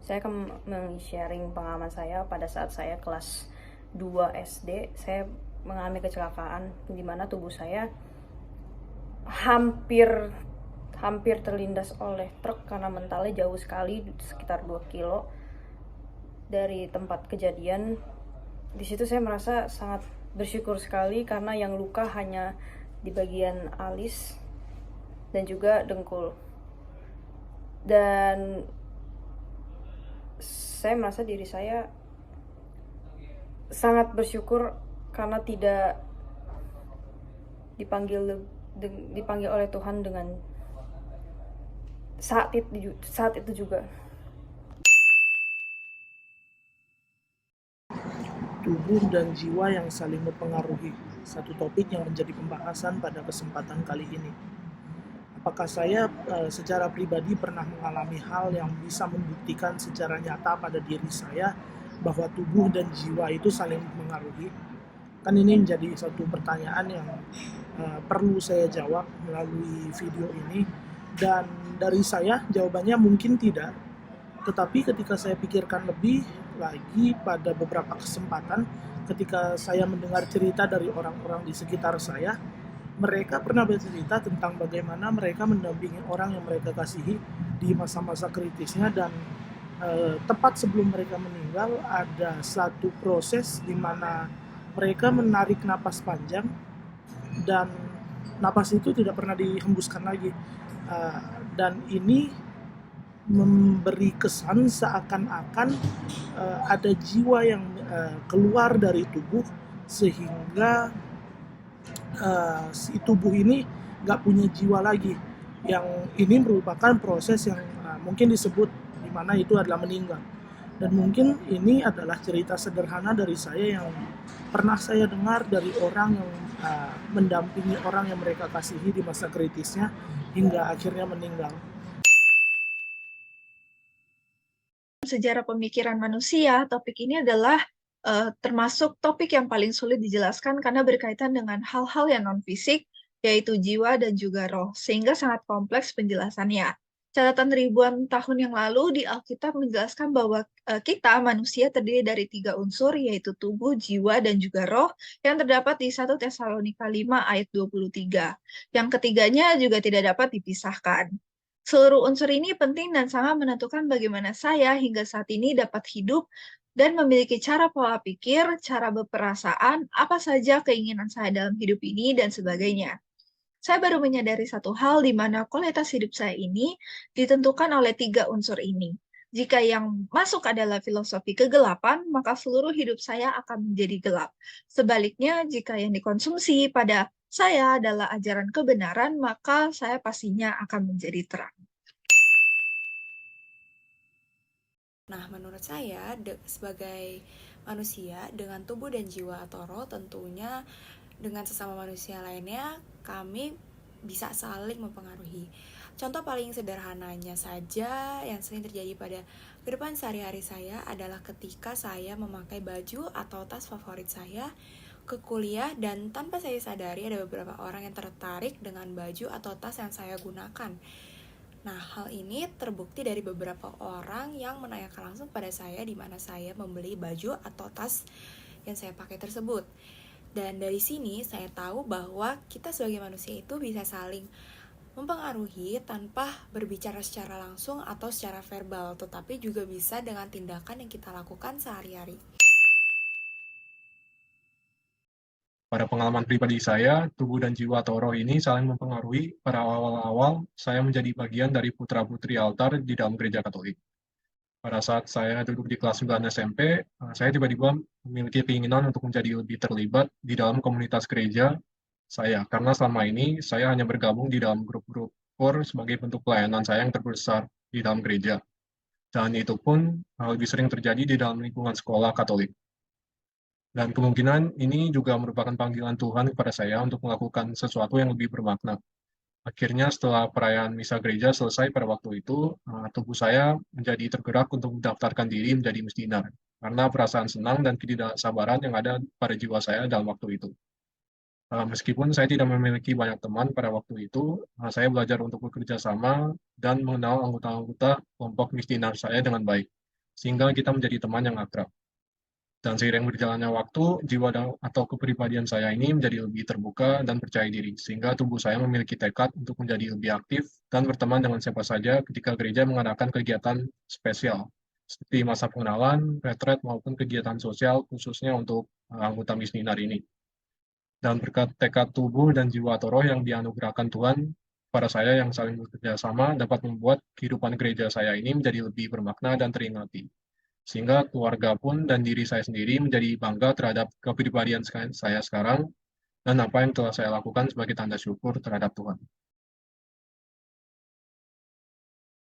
Saya akan sharing pengalaman saya pada saat saya kelas 2 SD. Saya mengalami kecelakaan di mana tubuh saya hampir hampir terlindas oleh truk karena mentalnya jauh sekali, sekitar 2 kilo dari tempat kejadian. Di situ saya merasa sangat bersyukur sekali karena yang luka hanya di bagian alis dan juga dengkul. Dan saya merasa diri saya sangat bersyukur karena tidak dipanggil dipanggil oleh Tuhan dengan saat itu juga. Tubuh dan jiwa yang saling mempengaruhi, satu topik yang menjadi pembahasan pada kesempatan kali ini. Apakah saya secara pribadi pernah mengalami hal yang bisa membuktikan secara nyata pada diri saya bahwa tubuh dan jiwa itu saling mempengaruhi? Kan ini menjadi satu pertanyaan yang perlu saya jawab melalui video ini, dan dari saya jawabannya mungkin tidak. Tetapi ketika saya pikirkan lebih lagi pada beberapa kesempatan, ketika saya mendengar cerita dari orang-orang di sekitar saya, mereka pernah bercerita tentang bagaimana mereka mendampingi orang yang mereka kasihi di masa-masa kritisnya, dan tepat sebelum mereka meninggal ada satu proses di mana mereka menarik napas panjang dan napas itu tidak pernah dihembuskan lagi. Dan ini memberi kesan seakan-akan ada jiwa yang keluar dari tubuh, sehingga si tubuh ini nggak punya jiwa lagi. Yang ini merupakan proses yang mungkin disebut di mana itu adalah meninggal. Dan mungkin ini adalah cerita sederhana dari saya yang pernah saya dengar dari orang yang mendampingi orang yang mereka kasihi di masa kritisnya hingga akhirnya meninggal. Sejarah pemikiran manusia, topik ini adalah termasuk topik yang paling sulit dijelaskan karena berkaitan dengan hal-hal yang non-fisik, yaitu jiwa dan juga roh, sehingga sangat kompleks penjelasannya. Catatan ribuan tahun yang lalu di Alkitab menjelaskan bahwa kita manusia terdiri dari 3 unsur, yaitu tubuh, jiwa, dan juga roh, yang terdapat di 1 Tesalonika 5 ayat 23. Yang ketiganya juga tidak dapat dipisahkan. Seluruh unsur ini penting dan sangat menentukan bagaimana saya hingga saat ini dapat hidup dan memiliki cara pola pikir, cara berperasaan, apa saja keinginan saya dalam hidup ini, dan sebagainya. Saya baru menyadari satu hal di mana kualitas hidup saya ini ditentukan oleh 3 unsur ini. Jika yang masuk adalah filosofi kegelapan, maka seluruh hidup saya akan menjadi gelap. Sebaliknya, jika yang dikonsumsi pada saya adalah ajaran kebenaran, maka saya pastinya akan menjadi terang. Nah, menurut saya sebagai manusia dengan tubuh dan jiwa atau roh, tentunya dengan sesama manusia lainnya kami bisa saling mempengaruhi. Contoh paling sederhananya saja yang sering terjadi pada kehidupan sehari-hari saya adalah ketika saya memakai baju atau tas favorit saya ke kuliah, dan tanpa saya sadari ada beberapa orang yang tertarik dengan baju atau tas yang saya gunakan. Nah, hal ini terbukti dari beberapa orang yang menanyakan langsung pada saya di mana saya membeli baju atau tas yang saya pakai tersebut. Dan dari sini saya tahu bahwa kita sebagai manusia itu bisa saling mempengaruhi tanpa berbicara secara langsung atau secara verbal, tetapi juga bisa dengan tindakan yang kita lakukan sehari-hari. Pada pengalaman pribadi saya, tubuh dan jiwa atau roh ini saling mempengaruhi pada awal-awal saya menjadi bagian dari putra-putri altar di dalam gereja Katolik. Pada saat saya duduk di kelas 9 SMP, saya tiba-tiba memiliki keinginan untuk menjadi lebih terlibat di dalam komunitas gereja saya, karena selama ini saya hanya bergabung di dalam grup-grup core sebagai bentuk pelayanan saya yang terbesar di dalam gereja. Dan itu pun lebih sering terjadi di dalam lingkungan sekolah Katolik. Dan kemungkinan ini juga merupakan panggilan Tuhan kepada saya untuk melakukan sesuatu yang lebih bermakna. Akhirnya setelah perayaan misa gereja selesai pada waktu itu, tubuh saya menjadi tergerak untuk mendaftarkan diri menjadi misdinar, karena perasaan senang dan ketidaksabaran yang ada pada jiwa saya dalam waktu itu. Meskipun saya tidak memiliki banyak teman pada waktu itu, saya belajar untuk bekerja sama dan mengenal anggota-anggota kelompok misdinar saya dengan baik. sehingga kita menjadi teman yang akrab. Dan seiring berjalannya waktu, jiwa atau kepribadian saya ini menjadi lebih terbuka dan percaya diri, sehingga tubuh saya memiliki tekad untuk menjadi lebih aktif dan berteman dengan siapa saja ketika gereja mengadakan kegiatan spesial, seperti masa pengenalan, retret, maupun kegiatan sosial khususnya untuk anggota missioner ini. Dan berkat tekad tubuh dan jiwa atau roh yang dianugerahkan Tuhan, para saya yang saling bekerja sama dapat membuat kehidupan gereja saya ini menjadi lebih bermakna dan teringati. Sehingga keluarga pun dan diri saya sendiri menjadi bangga terhadap kepribadian saya sekarang dan apa yang telah saya lakukan sebagai tanda syukur terhadap Tuhan.